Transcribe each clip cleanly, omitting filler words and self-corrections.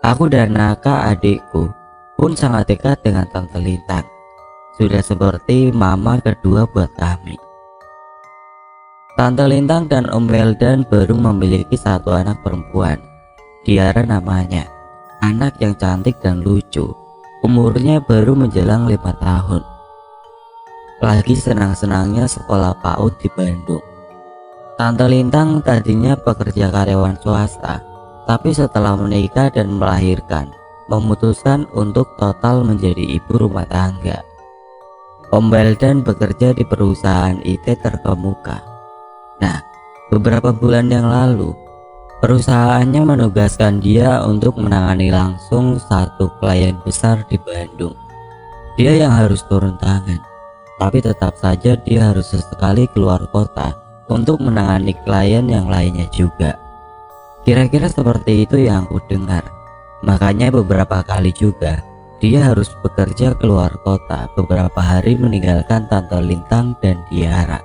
Aku dan Naka adikku pun sangat dekat dengan Tante Lintang. Sudah seperti mama kedua buat kami. Tante Lintang dan Om Weldan baru memiliki satu anak perempuan, Tiara namanya. Anak yang cantik dan lucu. Umurnya baru menjelang 5 tahun. Lagi senang-senangnya sekolah PAUD di Bandung. Tante Lintang tadinya pekerja karyawan swasta, tapi setelah menikah dan melahirkan, memutuskan untuk total menjadi ibu rumah tangga. Om Weldan bekerja di perusahaan IT terkemuka. Nah, beberapa bulan yang lalu, perusahaannya menugaskan dia untuk menangani langsung satu klien besar di Bandung. Dia yang harus turun tangan, tapi tetap saja dia harus sesekali keluar kota untuk menangani klien yang lainnya juga. Kira-kira seperti itu yang aku dengar. Makanya beberapa kali juga dia harus bekerja keluar kota beberapa hari meninggalkan Tante Lintang dan Tiara.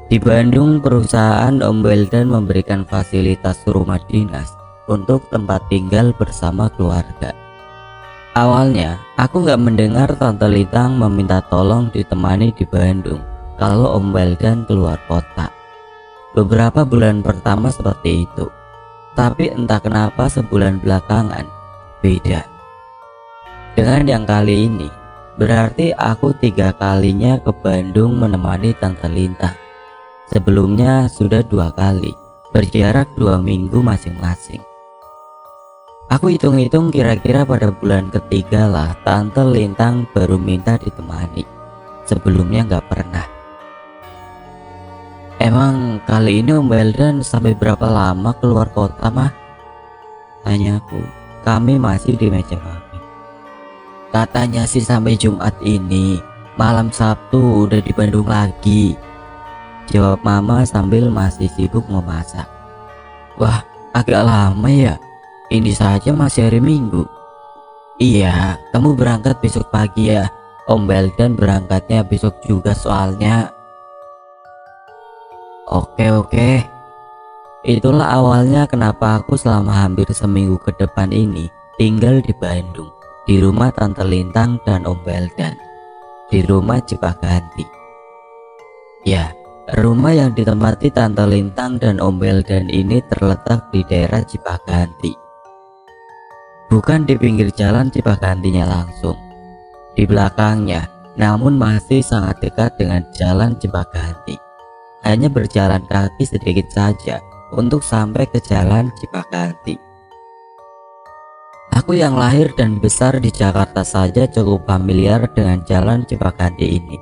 Di Bandung, perusahaan Om Weldan memberikan fasilitas rumah dinas untuk tempat tinggal bersama keluarga. Awalnya, aku nggak mendengar Tante Lintang meminta tolong ditemani di Bandung kalau Om Weldan keluar kota. Beberapa bulan pertama seperti itu, tapi entah kenapa sebulan belakangan beda. Dengan yang kali ini, berarti aku 3 kalinya ke Bandung menemani Tante Lintang. Sebelumnya sudah 2 kali, berjarak 2 minggu masing-masing. Aku hitung-hitung kira-kira pada bulan ketiga lah Tante Lintang baru minta ditemani. Sebelumnya nggak pernah. Emang kali ini Om Weldan sampai berapa lama keluar kota mah? Tanyaku. Kami masih di meja kami. Katanya sih sampai Jumat ini, malam Sabtu udah di Bandung lagi, jawab mama sambil masih sibuk memasak. Wah, agak lama ya. Ini saja masih hari Minggu. Iya, kamu berangkat besok pagi ya. Om Weldan berangkatnya besok juga soalnya. Oke. Itulah awalnya kenapa aku selama hampir seminggu ke depan ini tinggal di Bandung, di rumah Tante Lintang dan Om Weldan, di rumah Cipaganti. Ya, rumah yang ditempati Tante Lintang dan Om Weldan ini terletak di daerah Cipaganti. Bukan di pinggir jalan Cipagantinya langsung, di belakangnya, namun masih sangat dekat dengan jalan Cipaganti. Hanya berjalan kaki sedikit saja untuk sampai ke jalan Cipaganti. Aku yang lahir dan besar di Jakarta saja cukup familiar dengan jalan Cipaganti ini.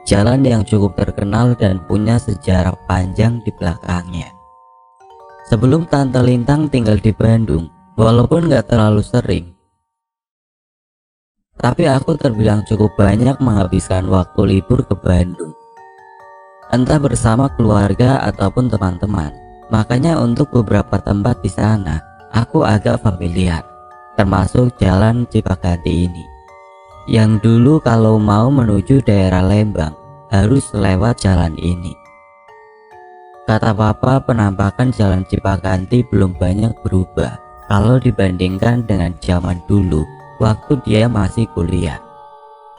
Jalan yang cukup terkenal dan punya sejarah panjang di belakangnya. Sebelum Tante Lintang tinggal di Bandung, walaupun gak terlalu sering, tapi aku terbilang cukup banyak menghabiskan waktu libur ke Bandung, entah bersama keluarga ataupun teman-teman. Makanya untuk beberapa tempat di sana aku agak familiar, termasuk jalan Cipaganti ini, yang dulu kalau mau menuju daerah Lembang harus lewat jalan ini. Kata papa, penampakan jalan Cipaganti belum banyak berubah kalau dibandingkan dengan zaman dulu waktu dia masih kuliah.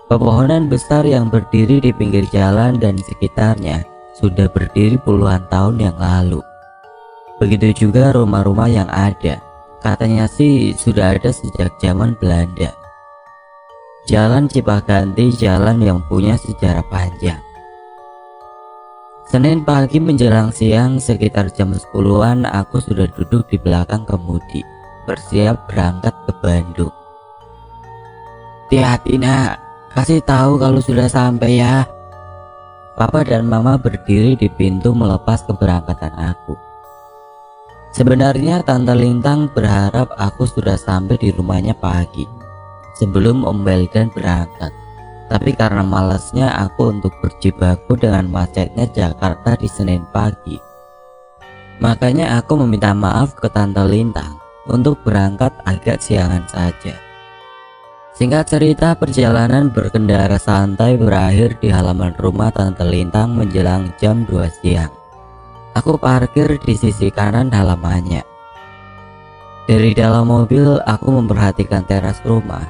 Pepohonan besar yang berdiri di pinggir jalan dan sekitarnya sudah berdiri puluhan tahun yang lalu. Begitu juga rumah-rumah yang ada, katanya sih sudah ada sejak zaman Belanda. Jalan Cipaganti jalan yang punya sejarah panjang. Senin pagi menjelang siang sekitar jam 10-an aku sudah duduk di belakang kemudi, bersiap berangkat ke Bandung. Hati-hati nak, kasih tahu kalau sudah sampai ya. Papa dan mama berdiri di pintu melepas keberangkatan aku. Sebenarnya Tante Lintang berharap aku sudah sampai di rumahnya pagi, sebelum Om Weldan berangkat. Tapi karena malasnya aku untuk berjibaku dengan macetnya Jakarta di Senin pagi, makanya aku meminta maaf ke Tante Lintang untuk berangkat agak siangan saja. Singkat cerita, perjalanan berkendara santai berakhir di halaman rumah Tante Lintang menjelang jam 2 siang. Aku parkir di sisi kanan halamannya. Dari dalam mobil aku memperhatikan teras rumah.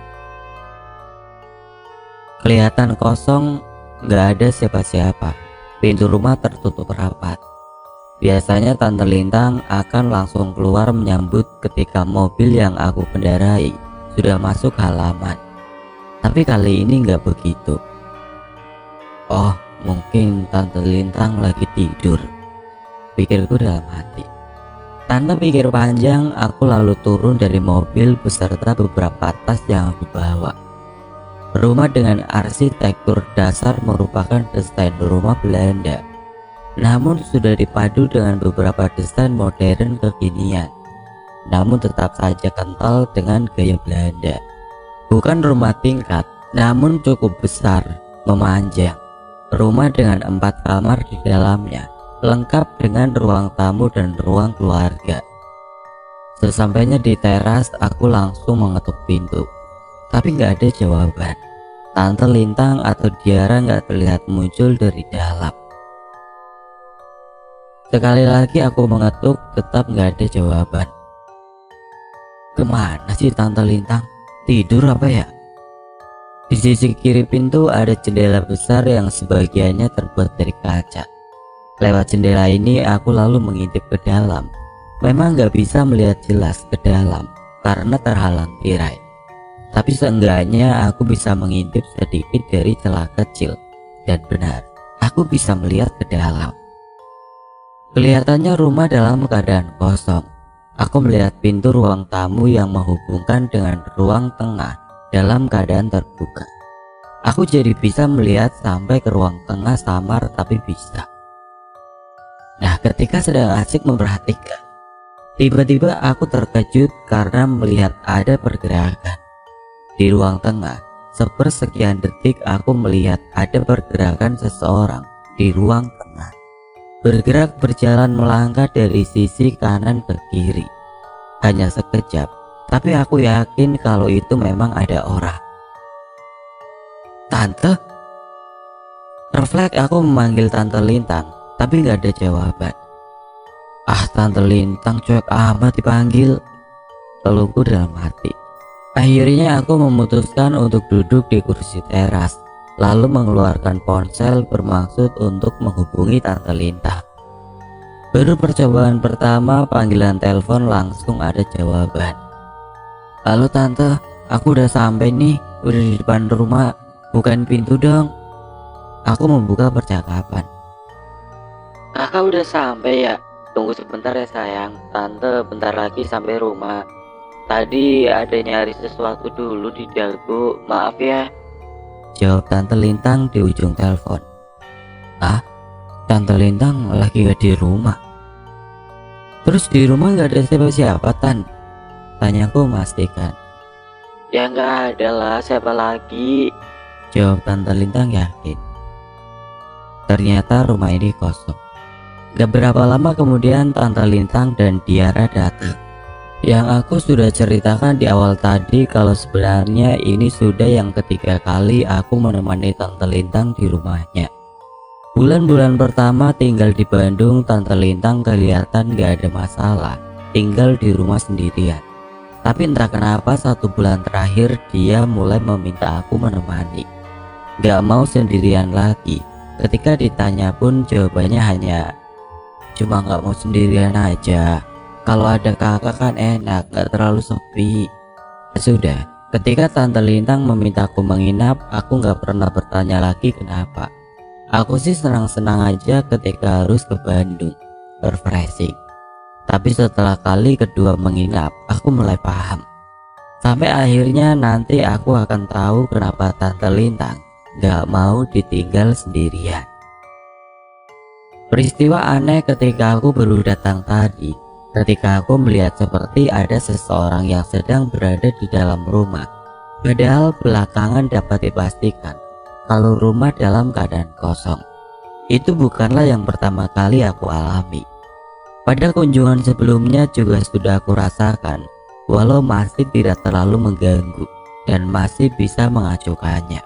Kelihatan kosong, gak ada siapa-siapa. Pintu rumah tertutup rapat. Biasanya Tante Lintang akan langsung keluar menyambut ketika mobil yang aku kendarai sudah masuk halaman. Tapi kali ini nggak begitu. Oh, mungkin Tante Lintang lagi tidur, pikirku dalam hati. Tanpa pikir panjang, aku lalu turun dari mobil beserta beberapa tas yang aku bawa. Rumah dengan arsitektur dasar merupakan desain rumah Belanda, namun sudah dipadu dengan beberapa desain modern kekinian, namun tetap saja kental dengan gaya Belanda. Bukan rumah tingkat, namun cukup besar, memanjang. Rumah dengan 4 kamar di dalamnya, lengkap dengan ruang tamu dan ruang keluarga. Sesampainya di teras, aku langsung mengetuk pintu, tapi nggak ada jawaban. Tante Lintang atau Diara nggak terlihat muncul dari dalam. Sekali lagi aku mengetuk, tetap nggak ada jawaban. Kemana sih Tante Lintang? Tidur apa ya? Di sisi kiri pintu ada jendela besar yang sebagiannya terbuat dari kaca. Lewat jendela ini aku lalu mengintip ke dalam. Memang nggak bisa melihat jelas ke dalam karena terhalang tirai. Tapi seenggaknya aku bisa mengintip sedikit dari celah kecil. Dan benar, aku bisa melihat ke dalam. Kelihatannya rumah dalam keadaan kosong. Aku melihat pintu ruang tamu yang menghubungkan dengan ruang tengah dalam keadaan terbuka. Aku jadi bisa melihat sampai ke ruang tengah samar tapi bisa. Nah, ketika sedang asik memperhatikan, tiba-tiba aku terkejut karena melihat ada pergerakan. Di ruang tengah, sepersekian detik aku melihat ada pergerakan seseorang di ruang tengah. Bergerak berjalan melangkah dari sisi kanan ke kiri. Hanya sekejap, tapi aku yakin kalau itu memang ada orang. Tante? Refleks aku memanggil Tante Lintang, tapi nggak ada jawaban. Ah, Tante Lintang cuek amat dipanggil, keluhku dalam hati. Akhirnya aku memutuskan untuk duduk di kursi teras, lalu mengeluarkan ponsel bermaksud untuk menghubungi Tante Lintang. Baru percobaan pertama panggilan telepon langsung ada jawaban. Halo Tante, aku udah sampai nih, udah di depan rumah, bukain pintu dong. Aku membuka percakapan. Kakak udah sampai ya? Tunggu sebentar ya sayang, Tante bentar lagi sampai rumah. Tadi ada nyari sesuatu dulu di dagu, maaf ya, jawab Tante Lintang di ujung telepon. Ah, Tante Lintang lagi gak di rumah? Terus di rumah gak ada siapa-siapa Tan? Tanyaku memastikan. Ya gak ada lah, siapa lagi, jawab Tante Lintang yakin. Ternyata rumah ini kosong. Gak berapa lama kemudian Tante Lintang dan Diara datang. Yang aku sudah ceritakan di awal tadi kalau sebenarnya ini sudah yang ketiga kali aku menemani Tante Lintang di rumahnya. Bulan-bulan pertama tinggal di Bandung, Tante Lintang kelihatan gak ada masalah, tinggal di rumah sendirian. Tapi entah kenapa 1 bulan terakhir dia mulai meminta aku menemani. Gak mau sendirian lagi. Ketika ditanya pun jawabannya hanya, cuma gak mau sendirian aja. Kalau ada kakak kan enak, gak terlalu sepi. Sudah, ketika Tante Lintang meminta aku menginap, aku gak pernah bertanya lagi kenapa. Aku sih senang-senang aja ketika harus ke Bandung, refreshing. Tapi setelah kali kedua menginap, aku mulai paham. Sampai akhirnya nanti aku akan tahu kenapa Tante Lintang gak mau ditinggal sendirian. Peristiwa aneh ketika aku baru datang tadi. Ketika aku melihat seperti ada seseorang yang sedang berada di dalam rumah. Padahal belakangan dapat dipastikan kalau rumah dalam keadaan kosong. Itu bukanlah yang pertama kali aku alami. Pada kunjungan sebelumnya juga sudah aku rasakan, walau masih tidak terlalu mengganggu dan masih bisa mengacuhkannya.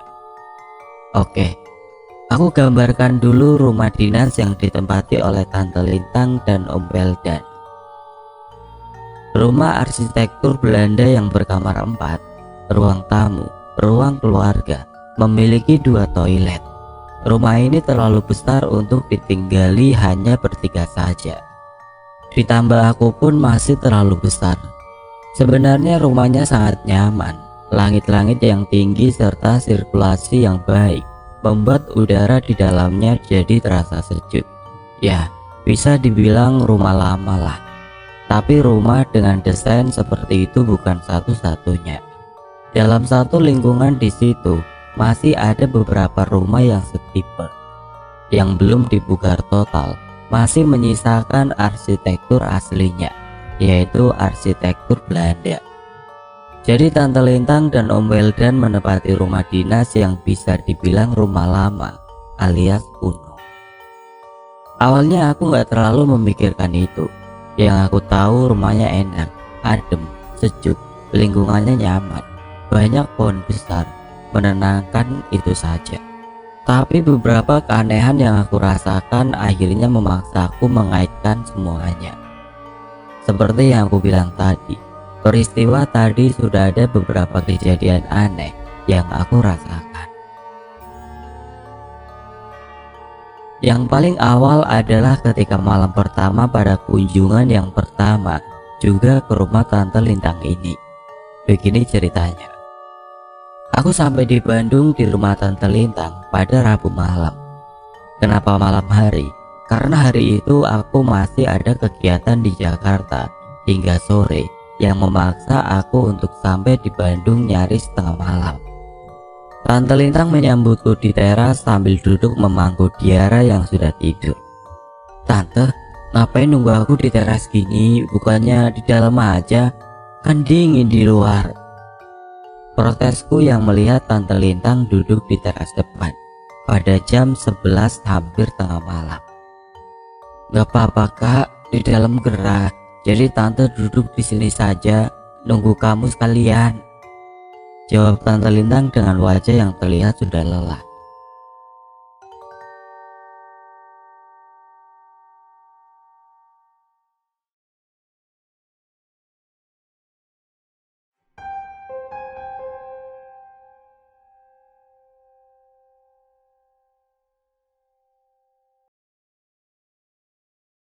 Oke, aku gambarkan dulu rumah dinas yang ditempati oleh Tante Lintang dan Om Beldan. Rumah arsitektur Belanda yang berkamar 4, ruang tamu, ruang keluarga, memiliki 2 toilet. Rumah ini terlalu besar untuk ditinggali hanya bertiga saja. Ditambah aku pun masih terlalu besar. Sebenarnya rumahnya sangat nyaman. Langit-langit yang tinggi serta sirkulasi yang baik membuat udara di dalamnya jadi terasa sejuk. Ya, bisa dibilang rumah lama lah. Tapi rumah dengan desain seperti itu bukan satu-satunya. Dalam satu lingkungan di situ masih ada beberapa rumah yang setipe, yang belum dibongkar total, masih menyisakan arsitektur aslinya, yaitu arsitektur Belanda. Jadi Tante Lintang dan Om Weldan menempati rumah dinas yang bisa dibilang rumah lama alias kuno. Awalnya aku nggak terlalu memikirkan itu. Yang aku tahu rumahnya enak, adem, sejuk, lingkungannya nyaman, banyak pohon besar, menenangkan, itu saja. Tapi beberapa keanehan yang aku rasakan akhirnya memaksaku mengaitkan semuanya. Seperti yang aku bilang tadi, peristiwa tadi sudah ada beberapa kejadian aneh yang aku rasakan. Yang paling awal adalah ketika malam pertama pada kunjungan yang pertama juga ke rumah Tante Lintang ini. Begini ceritanya. Aku sampai di Bandung di rumah Tante Lintang pada Rabu malam. Kenapa malam hari? Karena hari itu aku masih ada kegiatan di Jakarta hingga sore yang memaksa aku untuk sampai di Bandung nyaris tengah malam. Tante Lintang menyambutku di teras sambil duduk memangku Tiara yang sudah tidur. "Tante, ngapain nunggu aku di teras gini? Bukannya di dalam aja? Kan dingin di luar." Protesku yang melihat Tante Lintang duduk di teras depan pada jam 11 hampir tengah malam. "Gak apa-apa kak, di dalam gerah. Jadi tante duduk di sini saja, nunggu kamu sekalian," jawab Tante Lintang dengan wajah yang terlihat sudah lelah.